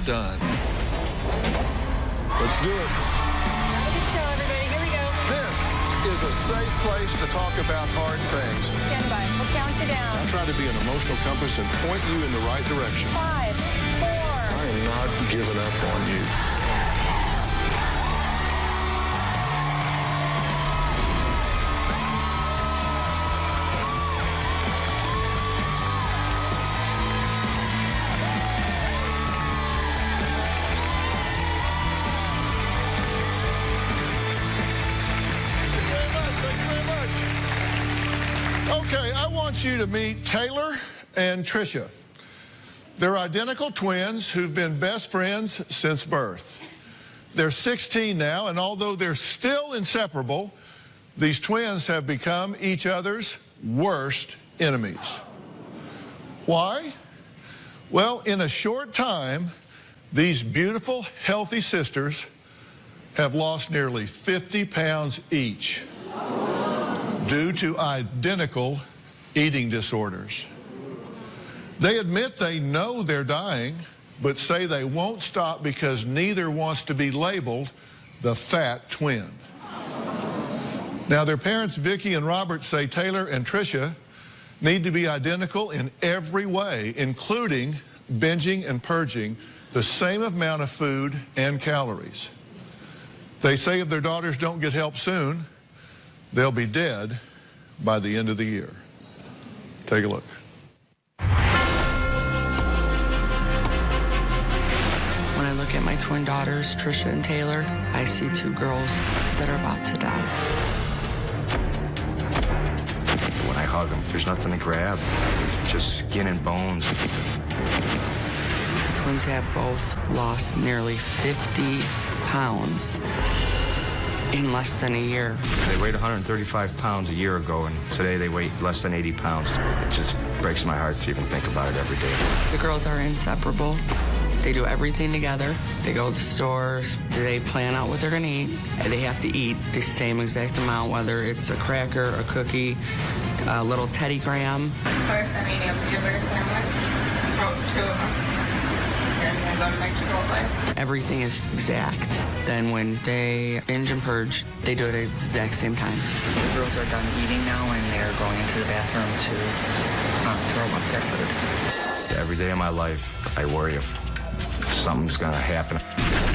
done. Let's do it. Show, everybody. Here we go. This is a safe place to talk about hard things. Stand by. We'll count you down. I try to be an emotional compass and point you in the right direction. 5, 4. I am not giving up on you. Okay, I want you to meet Taylor and Tricia. They're identical twins who've been best friends since birth. They're 16 now, and although they're still inseparable, these twins have become each other's worst enemies. Why? Well, in a short time, these beautiful, healthy sisters have lost nearly 50 pounds each due to identical eating disorders. They admit they know they're dying, but say they won't stop because neither wants to be labeled the fat twin. Now, their parents, Vicki and Robert, say Taylor and Tricia need to be identical in every way, including binging and purging the same amount of food and calories. They say if their daughters don't get help soon, they'll be dead by the end of the year. Take a look. When I look at my twin daughters, Tricia and Taylor, I see two girls that are about to die. When I hug them, there's nothing to grab. There's just skin and bones. The twins have both lost nearly 50 pounds in less than a year. They weighed 135 pounds a year ago, and today they weigh less than 80 pounds. It just breaks my heart to even think about it every day. The girls are inseparable. They do everything together. They go to stores. They plan out what they're gonna eat. And they have to eat the same exact amount, whether it's a cracker, a cookie, a little Teddy Graham. First, I'm eating a peanut butter sandwich. Broke 2 of them. And I go to make Chipotle. Everything is exact. Then when they binge and purge, they do it at the exact same time. The girls are done eating now, and they're going into the bathroom to throw up their food. Every day of my life, I worry if something's gonna happen.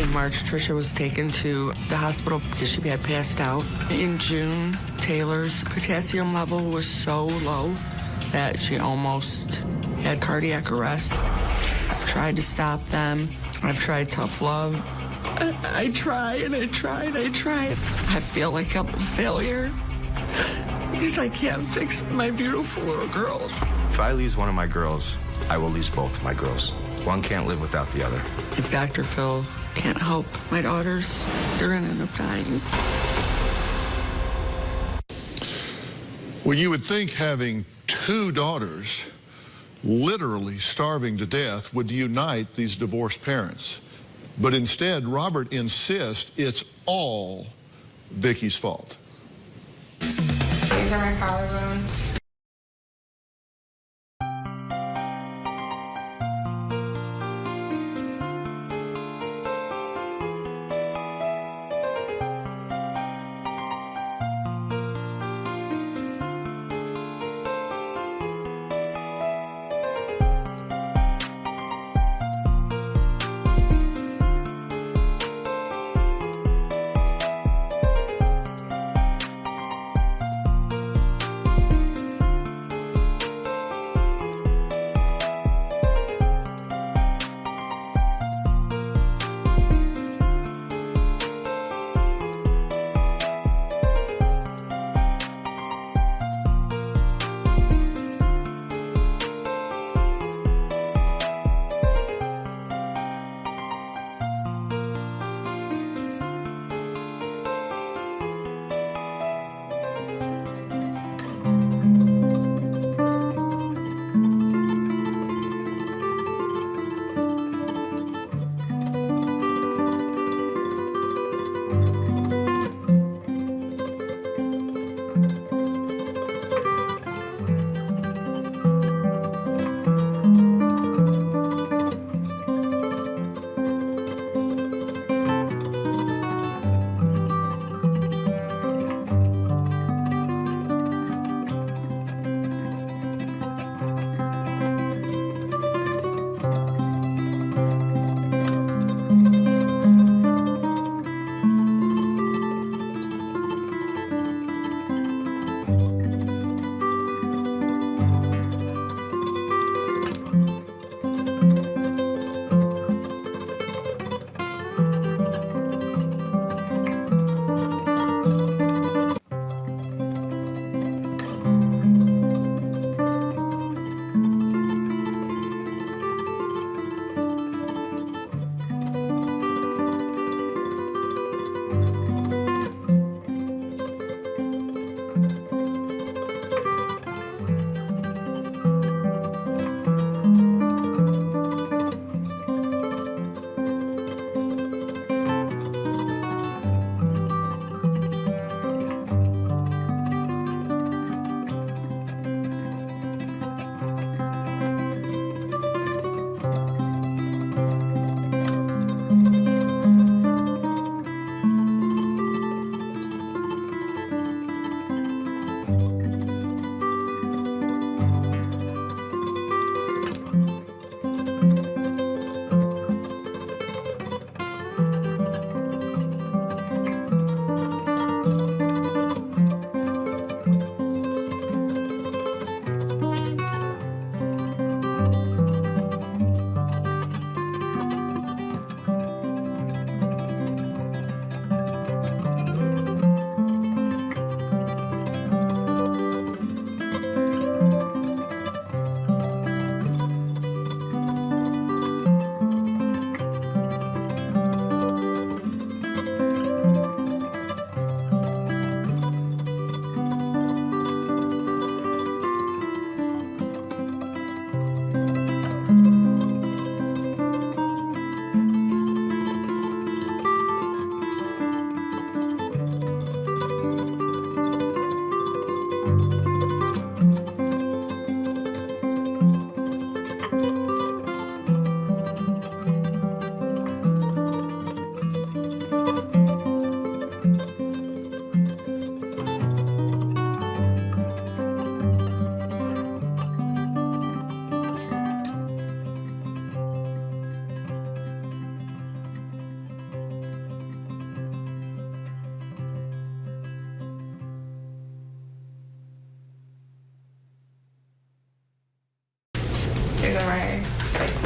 In March, Tricia was taken to the hospital because she had passed out. In June, Taylor's potassium level was so low that she almost had cardiac arrest. I've tried to stop them. I've tried tough love. I try and I try and I try. I feel like I'm a failure because I can't fix my beautiful little girls. If I lose one of my girls, I will lose both of my girls. One can't live without the other. If Dr. Phil can't help my daughters, they're gonna end up dying. Well, you would think having 2 daughters literally starving to death would unite these divorced parents. But instead, Robert insists it's all Vicki's fault. These are my collarbones.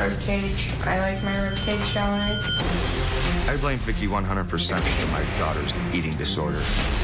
Ribcage. I like my ribcage showing. I blame Vicky 100% for my daughter's eating disorder.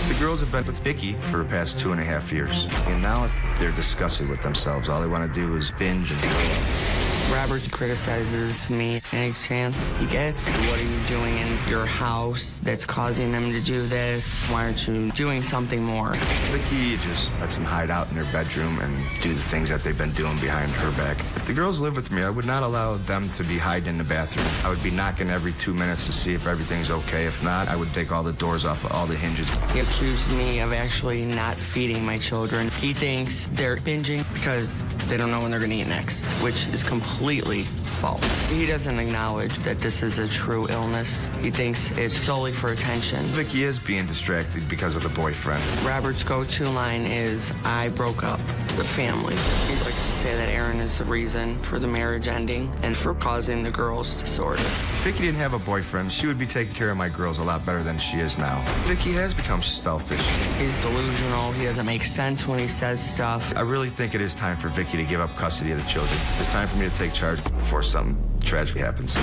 The girls have been with Vicky for the past 2.5 years, and now they're disgusted with themselves. All they want to do is binge and throw up. Robert criticizes me any chance he gets. What are you doing in your house that's causing them to do this? Why aren't you doing something more? Vicky just lets them hide out in their bedroom and do the things that they've been doing behind her back. If the girls live with me, I would not allow them to be hiding in the bathroom. I would be knocking every 2 minutes to see if everything's okay. If not, I would take all the doors off of all the hinges. He accused me of actually not feeding my children. He thinks they're binging because they don't know when they're going to eat next, which is completely false. He doesn't acknowledge that this is a true illness. He thinks it's solely for attention. Vicky is being distracted because of the boyfriend. Robert's go-to line is, I broke up the family. He likes to say that Aaron is the reason for the marriage ending and for causing the girls' disorder. If Vicky didn't have a boyfriend, she would be taking care of my girls a lot better than she is now. Vicky has become selfish. He's delusional. He doesn't make sense when he says stuff. I really think it is time for Vicky to give up custody of the children. It's time for me to take charge before something tragic happens.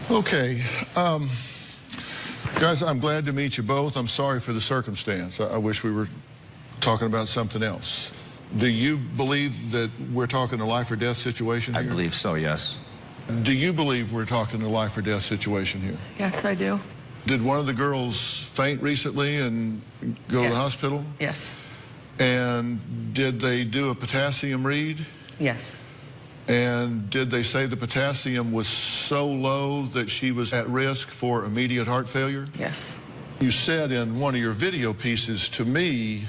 Okay. Guys, I'm glad to meet you both. I'm sorry for the circumstance. I wish we were talking about something else. Do you believe that we're talking a life or death situation here? I believe so, yes. Do you believe we're talking a life or death situation here? Yes, I do. Did one of the girls faint recently and go to the hospital? Yes. And did they do a potassium read? Yes. And did they say the potassium was so low that she was at risk for immediate heart failure? Yes. You said in one of your video pieces to me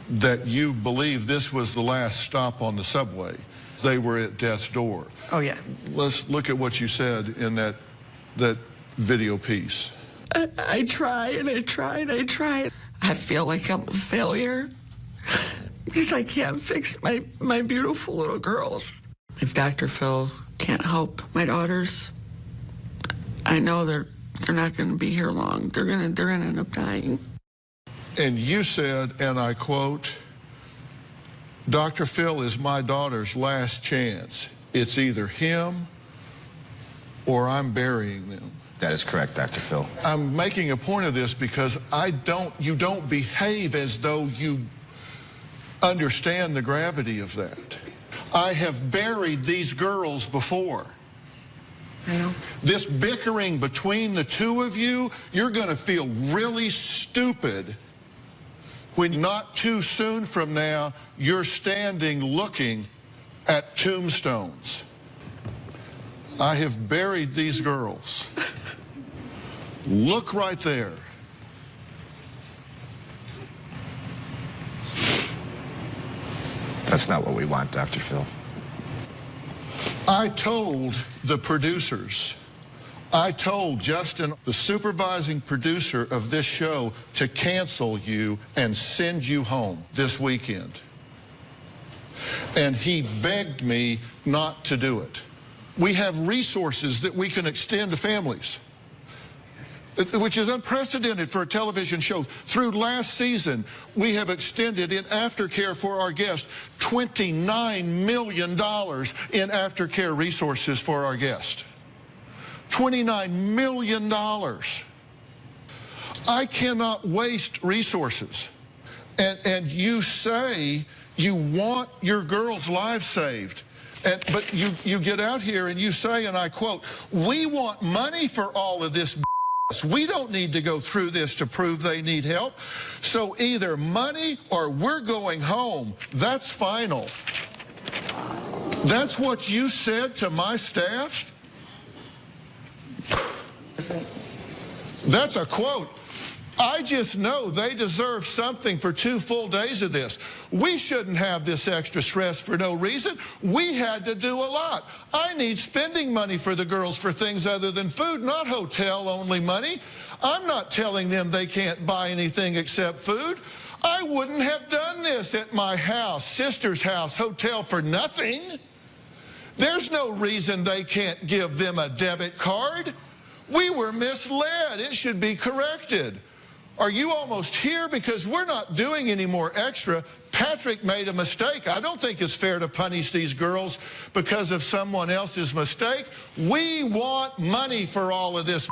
that you believe this was the last stop on the subway. They were at death's door. Oh, yeah. Let's look at what you said in that video piece. I try and I try and I try. I feel like I'm a failure because I can't fix my beautiful little girls. If Dr. Phil can't help my daughters, I know they're not going to be here long. They're going to end up dying. And you said, and I quote, Dr. Phil is my daughter's last chance. It's either him or I'm burying them. That is correct, Dr. Phil. I'm making a point of this because you don't behave as though you understand the gravity of that. I have buried these girls before. I know. This bickering between the two of you, you're going to feel really stupid when not too soon from now, you're standing looking at tombstones. I have buried these girls. Look right there. That's not what we want, Dr. Phil. I told the producers, I told Justin, the supervising producer of this show, to cancel you and send you home this weekend. And he begged me not to do it. We have resources that we can extend to families, which is unprecedented for a television show. Through last season, we have extended in aftercare for our guests $29 million in aftercare resources for our guests. $29 million. I cannot waste resources. And you say you want your girls' lives saved. But you get out here and you say, and I quote, we want money for all of this. We don't need to go through this to prove they need help. So either money or we're going home. That's final. That's what you said to my staff? That's a quote. I just know they deserve something for 2 full days of this. We shouldn't have this extra stress for no reason. We had to do a lot. I need spending money for the girls for things other than food, not hotel-only money. I'm not telling them they can't buy anything except food. I wouldn't have done this at my house, sister's house, hotel for nothing. There's no reason they can't give them a debit card. We were misled. It should be corrected. Are you almost here? Because we're not doing any more extra. Patrick made a mistake. I don't think it's fair to punish these girls because of someone else's mistake. We want money for all of this.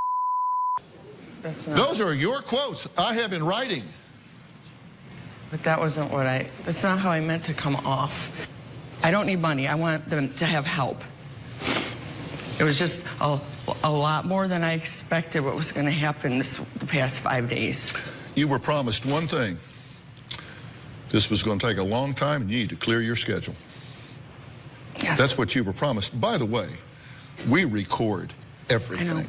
Those are your quotes I have in writing. But that wasn't what that's not how I meant to come off. I don't need money. I want them to have help. It was just a lot more than I expected what was going to happen the past 5 days. You were promised one thing. This was going to take a long time, and you need to clear your schedule. Yes. That's what you were promised. By the way, we record everything. I know.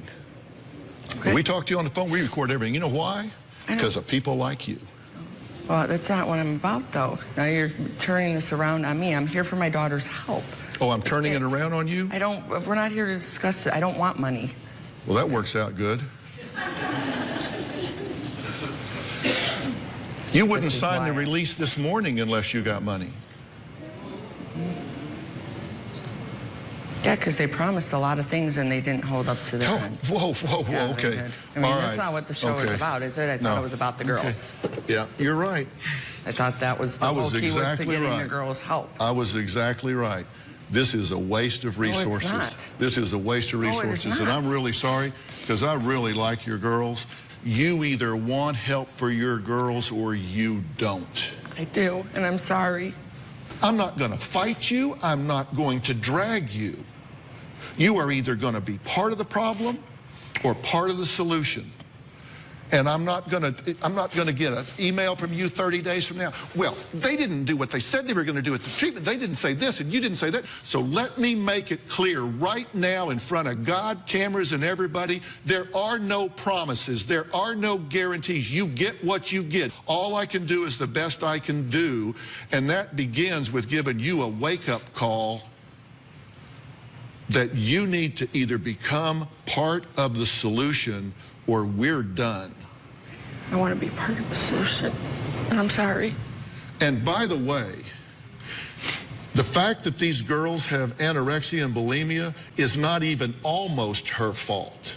Okay. When we talk to you on the phone, we record everything. You know why? Because of people like you. Well, that's not what I'm about, though. Now you're turning this around on me. I'm here for my daughter's help. Oh, I'm turning it around on you? We're not here to discuss it. I don't want money. Well, that works out good. You wouldn't sign the release this morning unless you got money. Yeah, because they promised a lot of things and they didn't hold up to their end. Whoa, Yeah, okay. I mean, All that's right. not what the show is about, is it? I thought it was about the girls. Okay. Yeah, you're right. I thought that was the whole key, was to getting the girls help. I was exactly right. This is a waste of resources. No, it's not. This is a waste of resources. No, it is and not. I'm really sorry because I really like your girls. You either want help for your girls or you don't. I do, and I'm sorry. I'm not going to fight you. I'm not going to drag you. You are either going to be part of the problem or part of the solution. And I'm not going to get an email from you 30 days from now. Well, they didn't do what they said they were going to do at the treatment. They didn't say this and you didn't say that. So let me make it clear right now in front of God, cameras, and everybody, there are no promises. There are no guarantees. You get what you get. All I can do is the best I can do. And that begins with giving you a wake-up call that you need to either become part of the solution or we're done. I want to be part of the solution, and I'm sorry. And by the way, the fact that these girls have anorexia and bulimia is not even almost her fault.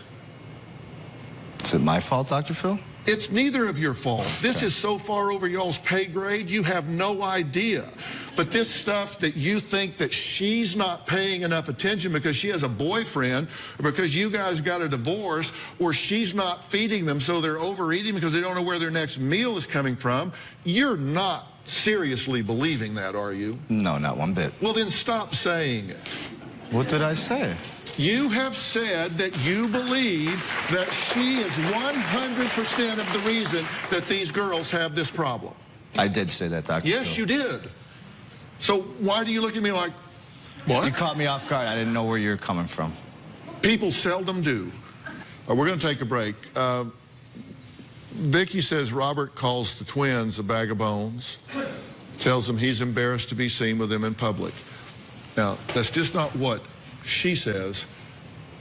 Is it my fault, Dr. Phil? It's neither of your fault. This is so far over y'all's pay grade, you have no idea. But this stuff that you think that she's not paying enough attention because she has a boyfriend, or because you guys got a divorce, or she's not feeding them so they're overeating because they don't know where their next meal is coming from, you're not seriously believing that, are you? No, not one bit. Well, then stop saying it. What did I say? You have said that you believe that she is 100% of the reason that these girls have this problem. I did say that, Dr. Yes, Phil. you did. So why do you look at me like, what? You caught me off guard. I didn't know where you were coming from. People seldom do. We're going to take a break. Vicki says Robert calls the twins a bag of bones, tells them he's embarrassed to be seen with them in public. Now, that's just not what she says.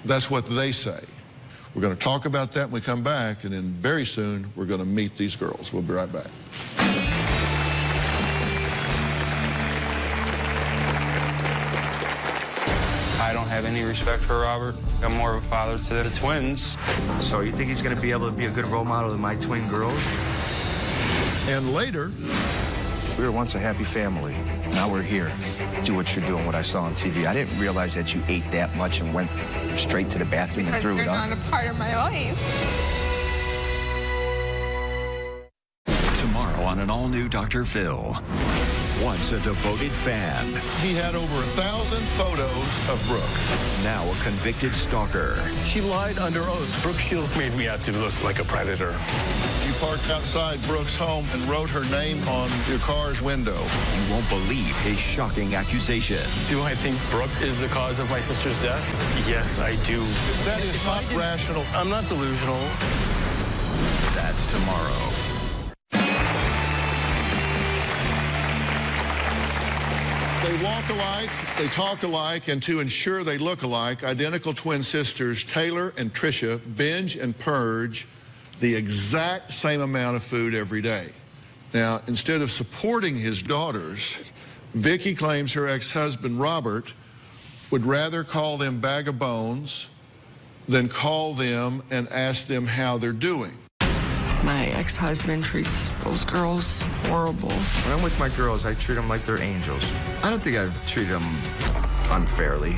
That's what they say. We're going to talk about that when we come back, and then very soon we're going to meet these girls. We'll be right back. I don't have any respect for Robert. I'm more of a father to the twins. So you think he's going to be able to be a good role model to my twin girls? And later, We were once a happy family. Now we're here. Do what you're doing, what I saw on TV. I didn't realize that you ate that much and went straight to the bathroom and threw it up. You're not a part of my life. Tomorrow on an all-new Dr. Phil. Once a devoted fan. he had over 1,000 photos of Brooke. Now a convicted stalker. She lied under oath. Brooke Shields made me out to look like a predator. You parked outside Brooke's home and wrote her name on your car's window. You won't believe his shocking accusation. Do I think Brooke is the cause of my sister's death? Yes, I do. That is not rational. I'm not delusional. That's tomorrow. They walk alike, they talk alike, and to ensure they look alike, identical twin sisters Taylor and Tricia binge and purge the exact same amount of food every day. Now, instead of supporting his daughters, Vicki claims her ex-husband Robert would rather call them bag of bones than call them and ask them how they're doing. My ex-husband treats those girls horrible. When I'm with my girls, I treat them like they're angels. I don't think I've treated them unfairly.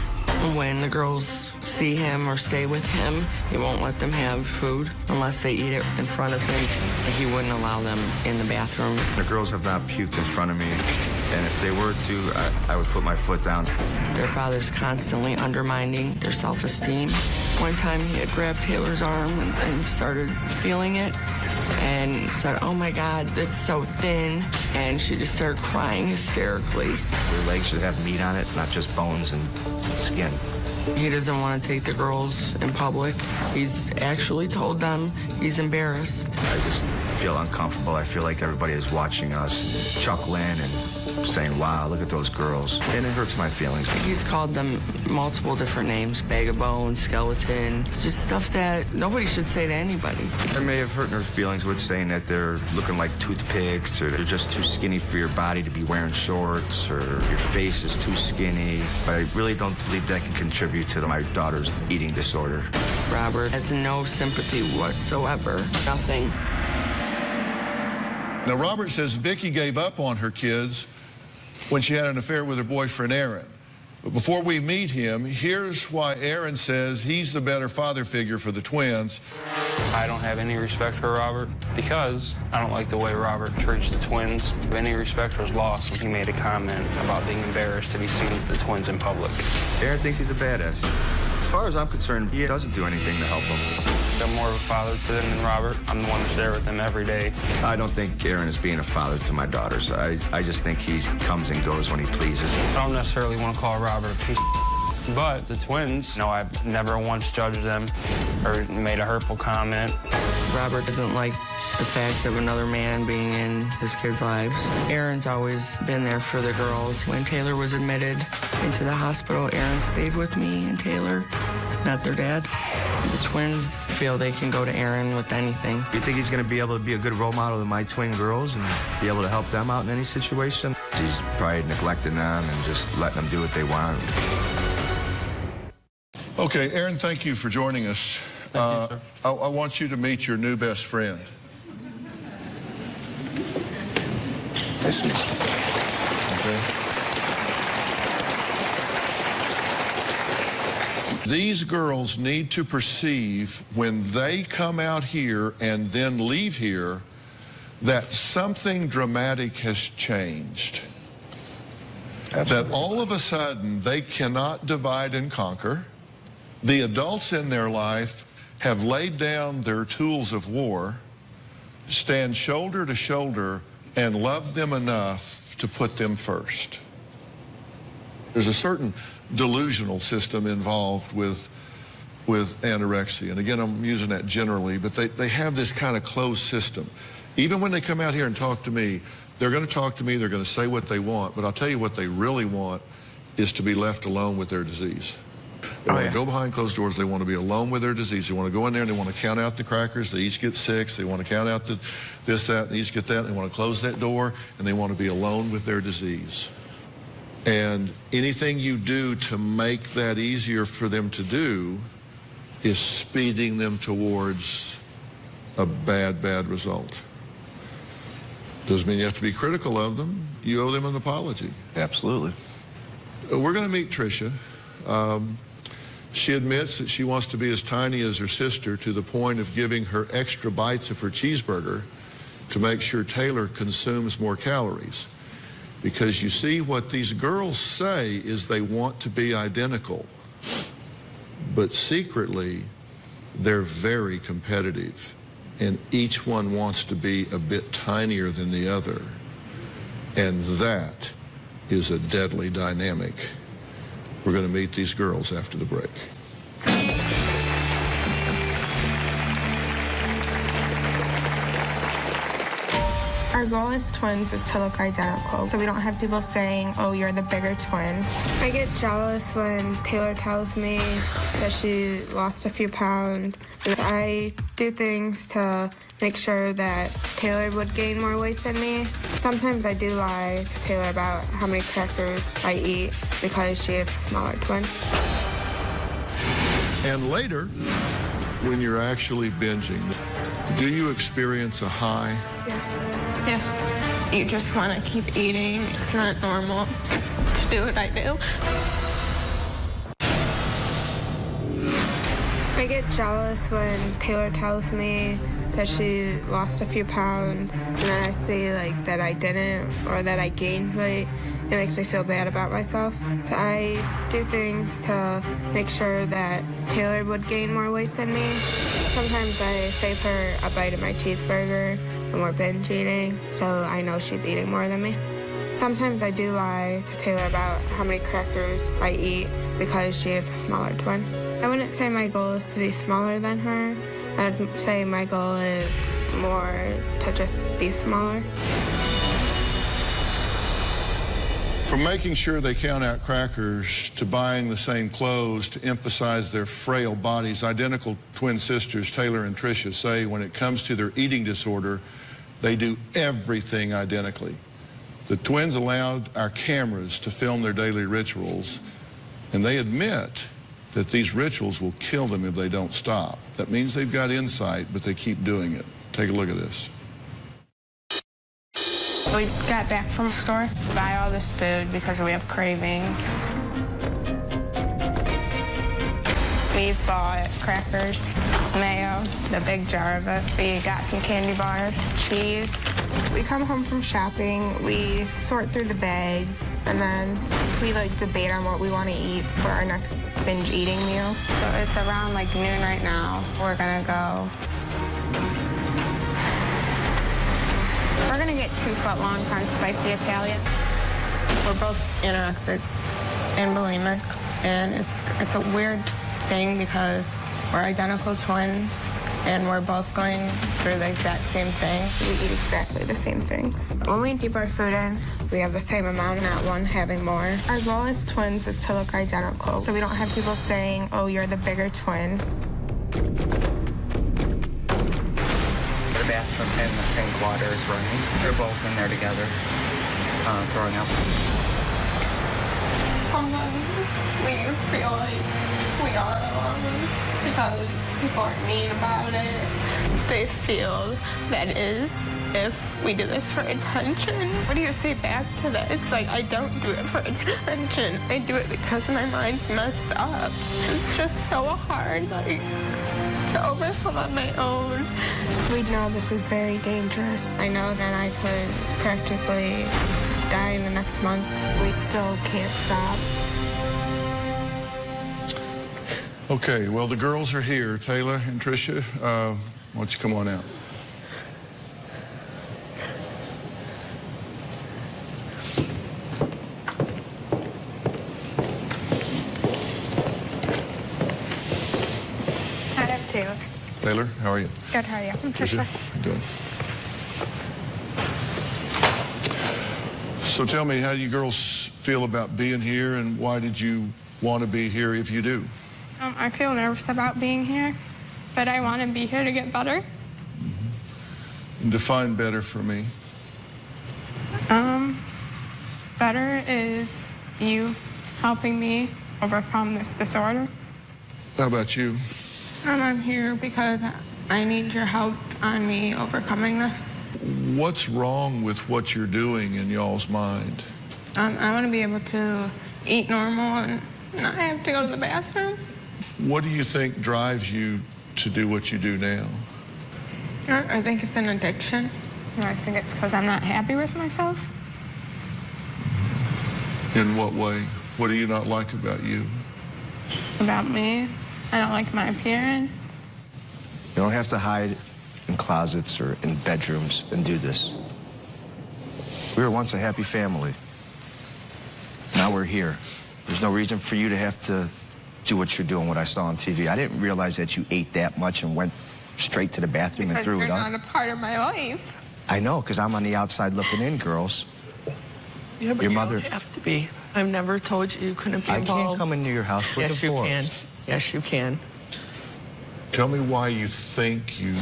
When the girls see him or stay with him, he won't let them have food unless they eat it in front of him. He wouldn't allow them in the bathroom. The girls have not puked in front of me, and if they were to, I would put my foot down. Their father's constantly undermining their self-esteem. One time he had grabbed Taylor's arm and started feeling it and said, "Oh my God, that's so thin." And she just started crying hysterically. Their legs should have meat on it, not just bones and skin. He doesn't want to take the girls in public. He's actually told them he's embarrassed. I just feel uncomfortable. I feel like everybody is watching us, chuckling and saying, "Wow, look at those girls." And it hurts my feelings. He's called them multiple different names, bag of bones, skeleton, just stuff that nobody should say to anybody. I may have hurt their feelings with saying that they're looking like toothpicks, or they're just too skinny for your body to be wearing shorts, or your face is too skinny. But I really don't believe that can contribute to my daughter's eating disorder. Robert has no sympathy whatsoever, nothing. Now, Robert says Vicky gave up on her kids when she had an affair with her boyfriend, Aaron. But before we meet him, here's why Aaron says he's the better father figure for the twins. I don't have any respect for Robert because I don't like the way Robert treats the twins. Any respect was lost when he made a comment about being embarrassed to be seen with the twins in public. Aaron thinks he's a badass. As far as I'm concerned, he doesn't do anything to help them. I'm more of a father to them than Robert. I'm the one that's there with them every day. I don't think Aaron is being a father to my daughters. I just think he comes and goes when he pleases. I don't necessarily want to call Robert a piece of but the twins, no, I've never once judged them or made a hurtful comment. Robert doesn't like the fact of another man being in his kids' lives. Aaron's always been there for the girls. When Taylor was admitted into the hospital, Aaron stayed with me and Taylor, not their dad. The twins feel they can go to Aaron with anything. Do you think he's going to be able to be a good role model to my twin girls and be able to help them out in any situation? He's probably neglecting them and just letting them do what they want. Okay, Aaron, thank you for joining us. Thank you, sir. I want you to meet your new best friend. Nice to meet you. Okay. These girls need to perceive when they come out here and then leave here that something dramatic has changed. Absolutely. That all of a sudden they cannot divide and conquer. The adults in their life have laid down their tools of war, stand shoulder to shoulder, and love them enough to put them first. There's a certain delusional system involved with anorexia. And again, I'm using that generally, but they have this kind of closed system. Even when they come out here and talk to me, they're going to talk to me, they're going to say what they want, but I'll tell you what they really want is to be left alone with their disease. They want to go behind closed doors. They want to be alone with their disease. They want to go in there and they want to count out the crackers. They each get 6. They want to count out this, that, and each get that. They want to close that door, and they want to be alone with their disease. And anything you do to make that easier for them to do is speeding them towards a bad, bad result. Doesn't mean you have to be critical of them. You owe them an apology. Absolutely. We're going to meet Tricia. She admits that she wants to be as tiny as her sister to the point of giving her extra bites of her cheeseburger to make sure Taylor consumes more calories. Because you see, what these girls say is they want to be identical, but secretly they're very competitive, and each one wants to be a bit tinier than the other, and that is a deadly dynamic. We're going to meet these girls after the break. Our goal as twins is to look identical, so we don't have people saying, "Oh, you're the bigger twin." I get jealous when Taylor tells me that she lost a few pounds. I do things to make sure that Taylor would gain more weight than me. Sometimes I do lie to Taylor about how many crackers I eat because she is a smaller twin. And later, when you're actually binging, Do you experience a high? Yes. Yes. You just want to keep eating. It's not normal to do what I do. I get jealous when Taylor tells me that she lost a few pounds, and then I see like that I didn't or that I gained weight. It makes me feel bad about myself. So I do things to make sure that Taylor would gain more weight than me. Sometimes I save her a bite of my cheeseburger when we're binge eating, so I know she's eating more than me. Sometimes I do lie to Taylor about how many crackers I eat because she is a smaller twin. I wouldn't say my goal is to be smaller than her. I'd say my goal is more to just be smaller. From making sure they count out crackers to buying the same clothes to emphasize their frail bodies, identical twin sisters Taylor and Tricia say when it comes to their eating disorder, they do everything identically. The twins allowed our cameras to film their daily rituals, and they admit that these rituals will kill them if they don't stop. That means they've got insight, but they keep doing it. Take a look at this. We got back from the store to buy all this food because we have cravings. We've bought crackers, mayo, the big jar of it. We got some candy bars, cheese. We come home from shopping, we sort through the bags, and then we like debate on what we want to eat for our next binge eating meal. So it's around like noon right now. We're gonna go. We're gonna get 2 foot-longs on spicy Italian. We're both anorexics and bulimic, and it's a weird thing because we're identical twins and we're both going through the exact same thing. We eat exactly the same things. When we keep our food in, we have the same amount, not one having more. Our goal as twins is to look identical, so we don't have people saying, oh, you're the bigger twin. The bathroom and the sink water is running. They're both in there together, throwing up. Sometimes we feel like we are alone because people aren't mean about it. They feel that is if we do this for attention. What do you say back to that? It's like, I don't do it for attention. I do it because my mind's messed up. It's just so hard, like, to overcome on my own. We know this is very dangerous. I know that I could practically die in the next month. We still can't stop. Okay, well, the girls are here. Taylor and Tricia, why don't you come on out? Hi, I'm Taylor. Taylor, how are you? Good, how are you? I'm Tricia, how you doing? So tell me, how do you girls feel about being here, and why did you want to be here if you do? I feel nervous about being here, but I want to be here to get better. And define better for me. Better is you helping me overcome this disorder. How about you? I'm here because I need your help on me overcoming this. What's wrong with what you're doing in y'all's mind? I want to be able to eat normal and not have to go to the bathroom. What do you think drives you to do what you do now? I think it's an addiction. I think it's because I'm not happy with myself. In what way? What do you not like about you? About me, I don't like my appearance. You don't have to hide in closets or in bedrooms and do this. We were once a happy family. Now we're here. There's no reason for you to have to do what you're doing, what I saw on TV. I didn't realize that you ate that much and went straight to the bathroom and threw it up. Because you're not a part of my life. I know, because I'm on the outside looking in, girls. Yeah, but your you mother don't have to be. I've never told you you couldn't be I involved. can't come into your house with Yes, the you force. can. Yes, you can. Tell me why you think you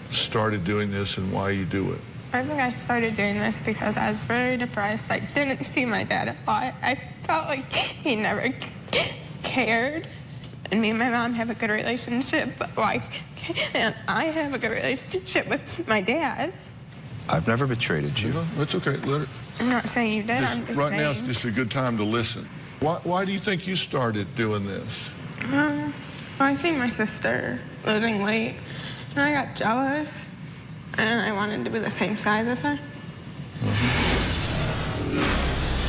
started doing this and why you do it. I think I started doing this because I was very depressed. I didn't see my dad a lot. I felt like he never cared. And me and my mom have a good relationship, but why can't I have a good relationship with my dad? I've never betrayed you. That's okay. Let it. I'm not saying you did, I'm just right saying. now, it's just a good time to listen. Why do you think you started doing this? Well, I seen my sister losing weight, and I got jealous, and I wanted to be the same size as her.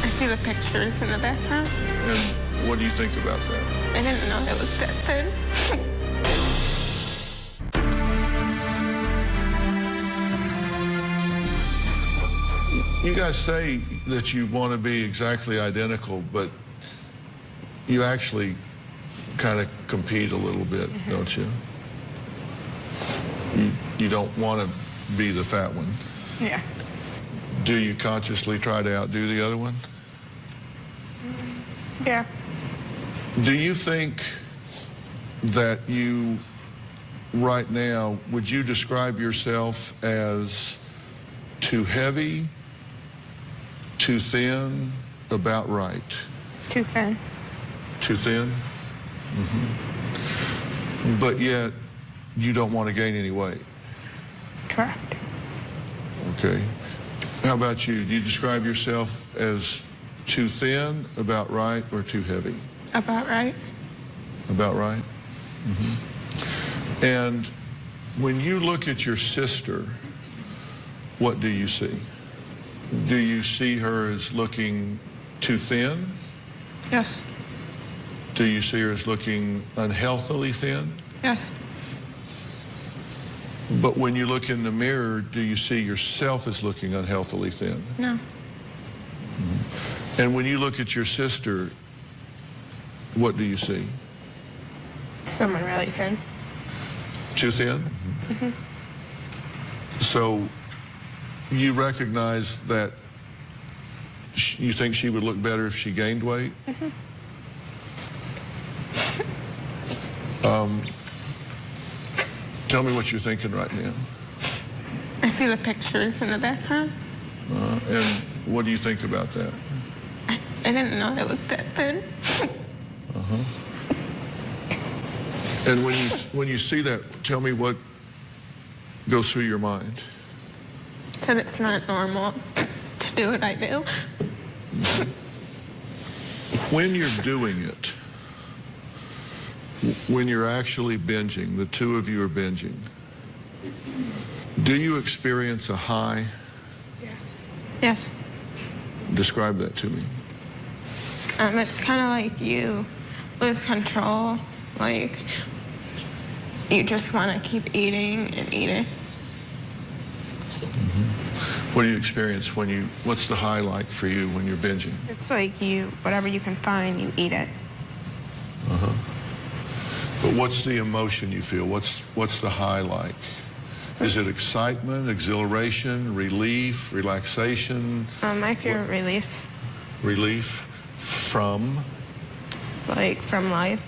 I see the pictures in the background. And what do you think about that? I didn't know it was that thin. You guys say that you want to be exactly identical, but you actually kind of compete a little bit, don't you? You don't want to be the fat one. Yeah. Do you consciously try to outdo the other one? Yeah. Do you think that you, right now, would you describe yourself as too heavy, too thin, about right? Too thin. Too thin? But yet, you don't want to gain any weight? Correct. Okay. How about you? Do you describe yourself as too thin, about right, or too heavy? About right. About right? And when you look at your sister, what do you see? Do you see her as looking too thin? Yes. Do you see her as looking unhealthily thin? Yes. But when you look in the mirror, do you see yourself as looking unhealthily thin? No. And when you look at your sister, what do you see? Someone really thin. Too thin? So you recognize that you think she would look better if she gained weight? Tell me what you're thinking right now. I see the pictures in the background. And what do you think about that? I didn't know it was that thin. And when you see that, tell me what goes through your mind. Said it's not normal to do what I do. When you're doing it, when you're actually binging, the two of you are binging, do you experience a high? Yes. Yes. Describe that to me. It's kind of like you lose control. Like, you just want to keep eating and eating. What do you experience when you, what's the high like for you when you're binging? It's like whatever you can find, you eat it. But what's the emotion you feel? What's the high like? Is it excitement, exhilaration, relief, relaxation? I feel relief. Relief from? Like, from life.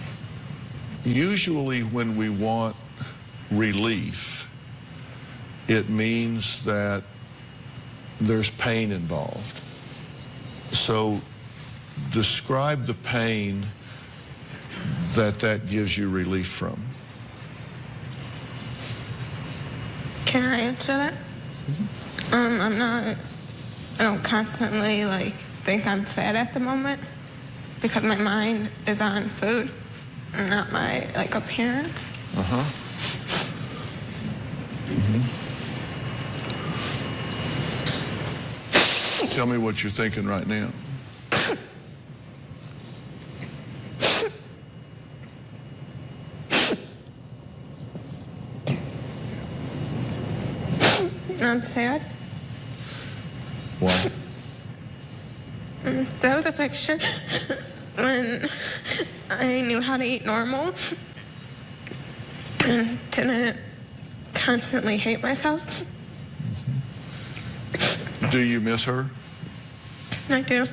Usually when we want relief, it means that there's pain involved. So describe the pain that gives you relief from. Can I answer that? I don't constantly think I'm fat at the moment because my mind is on food and not my appearance. Tell me what you're thinking right now. I'm sad. Why? That was a picture when I knew how to eat normal and didn't constantly hate myself. Do you miss her? I do.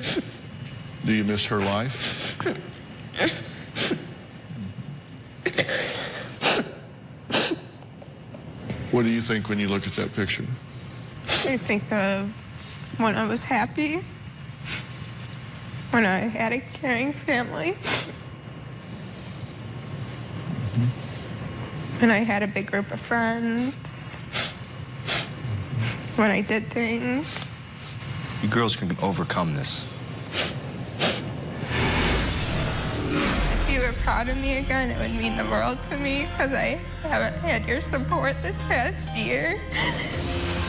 Do you miss her life? What do you think when you look at that picture? I think of when I was happy, when I had a caring family. And I had a big group of friends when I did things. You girls can overcome this. If you were proud of me again, it would mean the world to me because I haven't had your support this past year.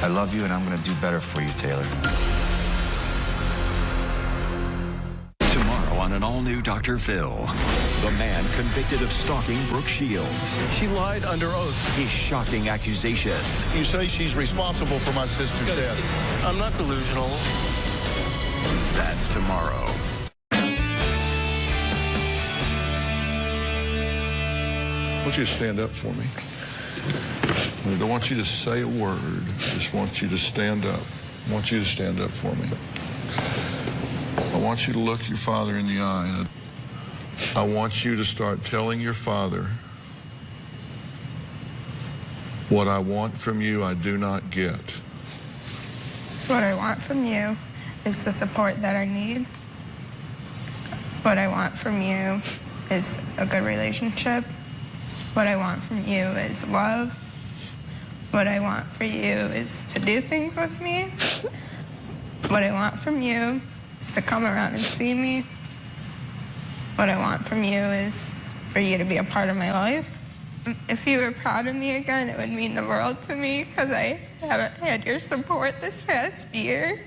I love you, and I'm going to do better for you, Taylor. Tomorrow on an all-new Dr. Phil, the man convicted of stalking Brooke Shields. She lied under oath. A shocking accusation. You say she's responsible for my sister's death. I'm not delusional. That's tomorrow. I want you to stand up for me. I don't want you to say a word. I just want you to stand up. I want you to stand up for me. I want you to look your father in the eye. I want you to start telling your father, what I want from you, I do not get. What I want from you is the support that I need. What I want from you is a good relationship. What I want from you is love. What I want for you is to do things with me. What I want from you is to come around and see me. What I want from you is for you to be a part of my life. If you were proud of me again, it would mean the world to me because I haven't had your support this past year.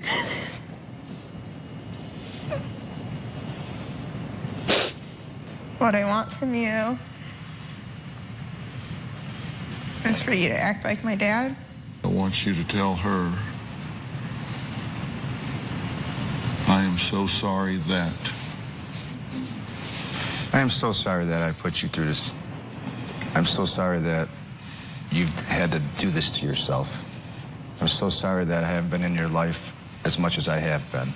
What I want from you is for you to act like my dad. I want you to tell her, I am so sorry that. I am so sorry that I put you through this. I'm so sorry that you've had to do this to yourself. I'm so sorry that I haven't been in your life as much as I have been.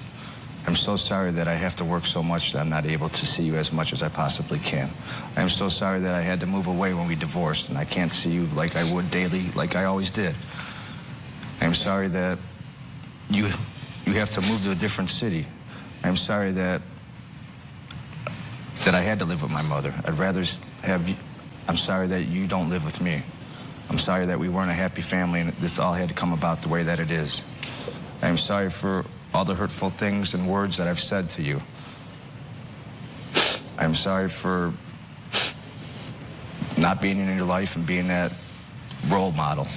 I'm so sorry that I have to work so much that I'm not able to see you as much as I possibly can. I'm so sorry that I had to move away when we divorced and I can't see you like I would daily, like I always did. I'm sorry that you have to move to a different city. I'm sorry that I had to live with my mother. I'd rather have you. I'm sorry that you don't live with me. I'm sorry that we weren't a happy family and this all had to come about the way that it is. I'm sorry for all the hurtful things and words that I've said to you. I'm sorry for not being in your life and being that role model.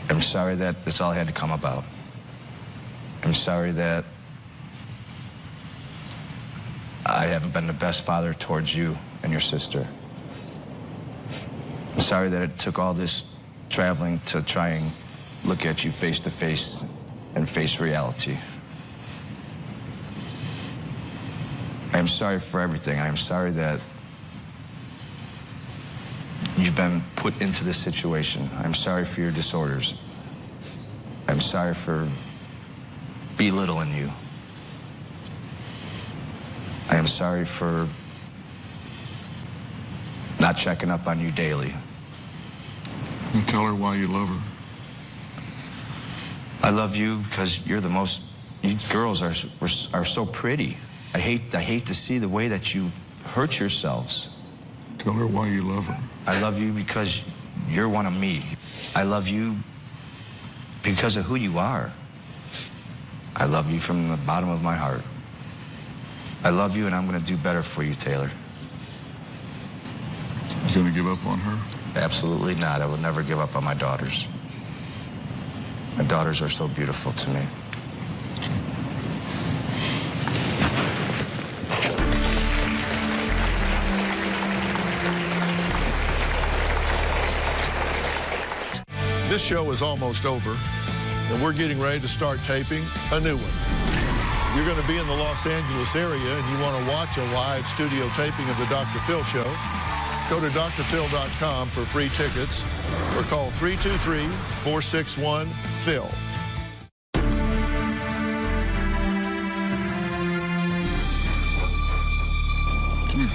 I'm sorry that this all had to come about. I'm sorry that I haven't been the best father towards you and your sister. I'm sorry that it took all this traveling to try and look at you face to face and face reality. I'm sorry for everything. I'm sorry that you've been put into this situation. I'm sorry for your disorders. I'm sorry for belittling you. I am sorry for not checking up on you daily. And tell her why you love her. I love you because you're the most. You girls are so pretty. I hate to see the way that you hurt yourselves. Tell her why you love her. I love you because you're one of me. I love you because of who you are. I love you from the bottom of my heart. I love you, and I'm going to do better for you, Taylor. You going to give up on her? Absolutely not. I will never give up on my daughters. My daughters are so beautiful to me. This show is almost over, and we're getting ready to start taping a new one. You're going to be in the Los Angeles area and you want to watch a live studio taping of the Dr. Phil Show, go to drphil.com for free tickets or call 323-461-PHIL. Come here.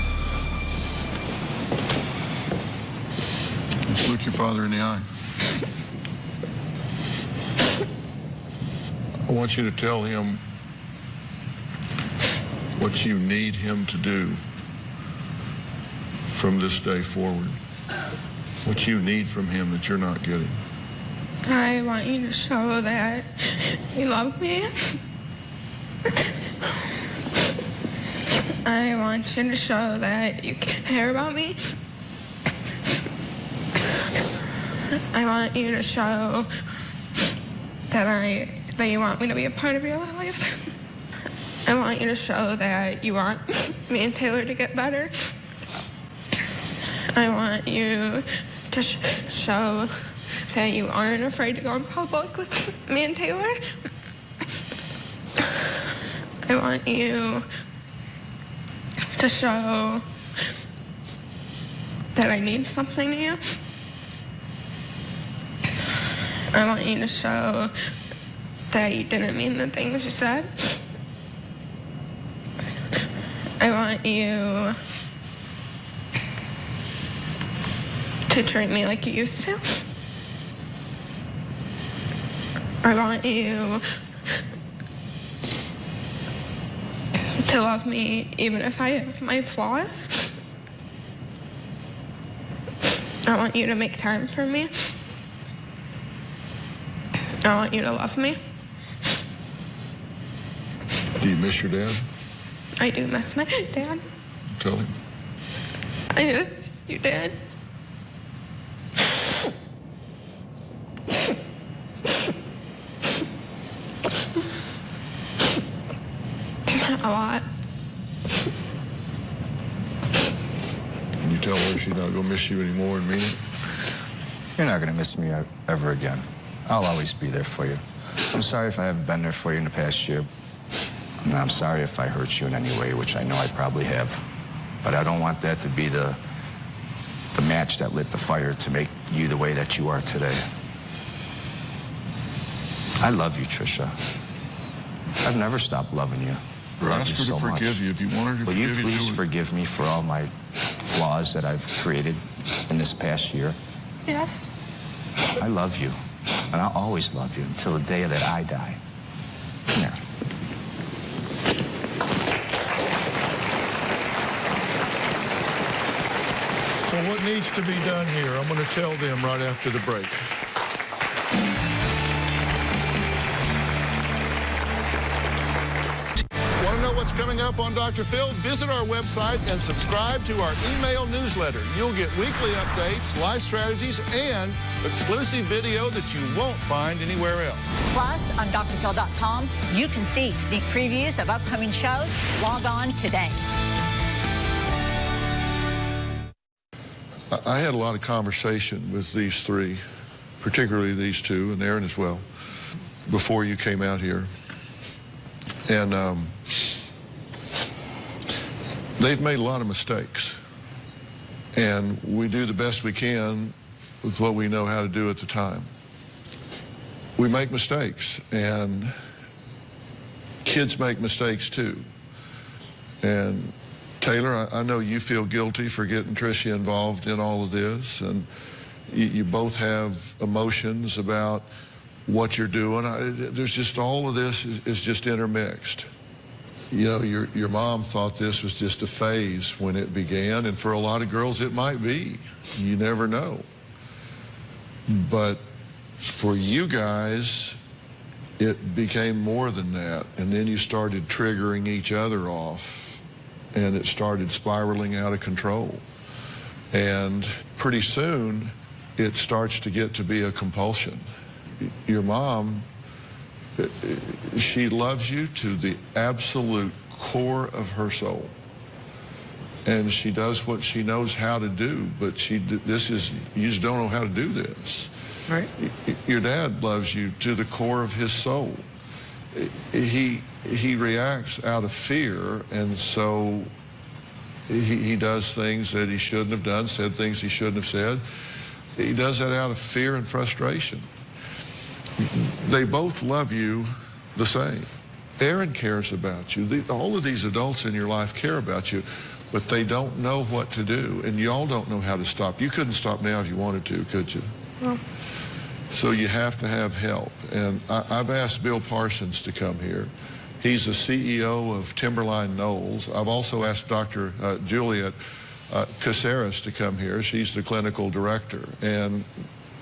Let's look your father in the eye. I want you to tell him what you need him to do from this day forward? What you need from him that you're not getting? I want you to show that you love me. I want you to show that you care about me. I want you to show that you want me to be a part of your life. I want you to show that you want me and Taylor to get better. I want you to show that you aren't afraid to go in public with me and Taylor. I want you to show that I mean something to you. I want you to show that you didn't mean the things you said. I want you to treat me like you used to. I want you to love me even if I have my flaws. I want you to make time for me. I want you to love me. Do you miss your dad? I do miss my dad. Tell him. I miss you, Dad. A lot. Can you tell her she's not going to miss you anymore and mean it? You're not going to miss me ever again. I'll always be there for you. I'm sorry if I haven't been there for you in the past year. And I'm sorry if I hurt you in any way, which I know I probably have. But I don't want that to be the match that lit the fire to make you the way that you are today. I love you, Trisha. I've never stopped loving you. Ask her to forgive you if you want her to forgive you. Will you please forgive me for all my flaws that I've created in this past year? Yes. I love you, and I'll always love you until the day that I die. Come here. So what needs to be done here? I'm going to tell them right after the break. Want to know what's coming up on Dr. Phil? Visit our website and subscribe to our email newsletter. You'll get weekly updates, life strategies, and exclusive video that you won't find anywhere else. Plus, on drphil.com, you can see sneak previews of upcoming shows. Log on today. I had a lot of conversation with these three, particularly these two, and Aaron as well, before you came out here. And they've made a lot of mistakes. And we do the best we can with what we know how to do at the time. We make mistakes, and kids make mistakes too. And Taylor, I know you feel guilty for getting Tricia involved in all of this, and you both have emotions about what you're doing. There's just all of this is just intermixed. You know, your mom thought this was just a phase when it began, and for a lot of girls it might be. You never know. But for you guys, it became more than that, and then you started triggering each other off. And it started spiraling out of control. And pretty soon, it starts to get to be a compulsion. Your mom, she loves you to the absolute core of her soul. And she does what she knows how to do, but you just don't know how to do this. Right. Your dad loves you to the core of his soul. He reacts out of fear, and so he does things that he shouldn't have done, said things he shouldn't have said. He does that out of fear and frustration. They both love you the same. Aaron cares about you. All of these adults in your life care about you, but they don't know what to do, and y'all don't know how to stop. You couldn't stop now if you wanted to, could you? No. So you have to have help. And I've asked Bill Parsons to come here. He's the CEO of Timberline Knowles. I've also asked Dr. Juliet Caceres to come here. She's the clinical director. And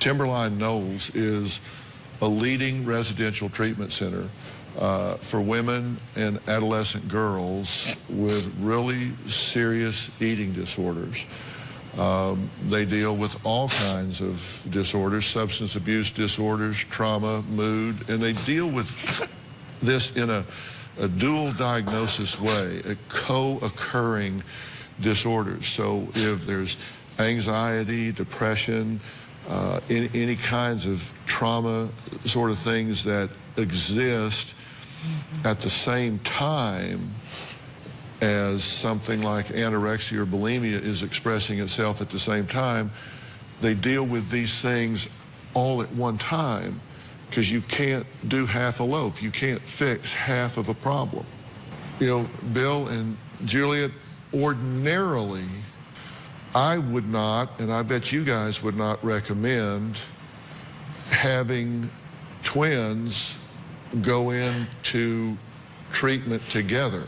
Timberline Knowles is a leading residential treatment center for women and adolescent girls with really serious eating disorders. They deal with all kinds of disorders, substance abuse disorders, trauma, mood, and they deal with this in a dual diagnosis way, a co-occurring disorders. So if there's anxiety, depression, any kinds of trauma sort of things that exist at the same time as something like anorexia or bulimia is expressing itself at the same time, they deal with these things all at one time, because you can't do half a loaf. You can't fix half of a problem. You know, Bill and Juliet, ordinarily, I would not, and I bet you guys would not recommend having twins go into treatment together.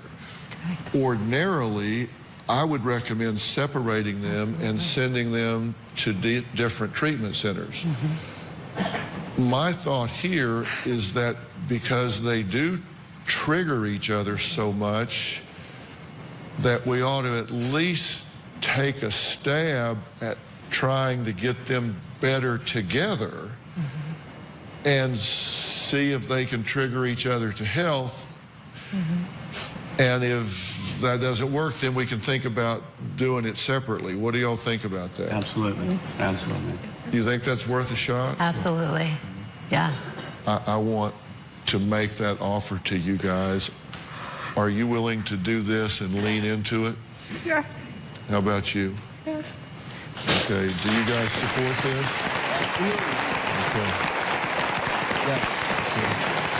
Ordinarily, I would recommend separating them and sending them to different treatment centers. My thought here is that because they do trigger each other so much, that we ought to at least take a stab at trying to get them better together and see if they can trigger each other to health. And if that doesn't work, then we can think about doing it separately. What do y'all think about that? Absolutely. Absolutely. Do you think that's worth a shot? Absolutely. Yeah. I want to make that offer to you guys. Are you willing to do this and lean into it? Yes. How about you? Yes. Okay. Do you guys support this? Okay. Yeah.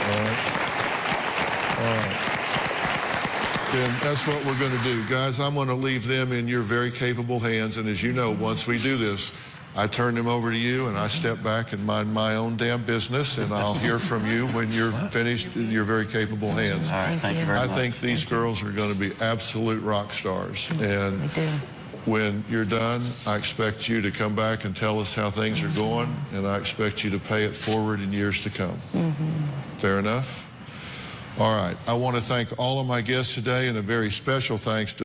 All right. All right. Then that's what we're going to do. Guys, I'm going to leave them in your very capable hands. And as you know, once we do this, I turn them over to you and I step back and mind my own damn business, and I'll hear from you when you're finished in your very capable hands. All right, thank you very much. I think these girls are going to be absolute rock stars. And when you're done, I expect you to come back and tell us how things are going, and I expect you to pay it forward in years to come. Fair enough? All right. I want to thank all of my guests today, and a very special thanks to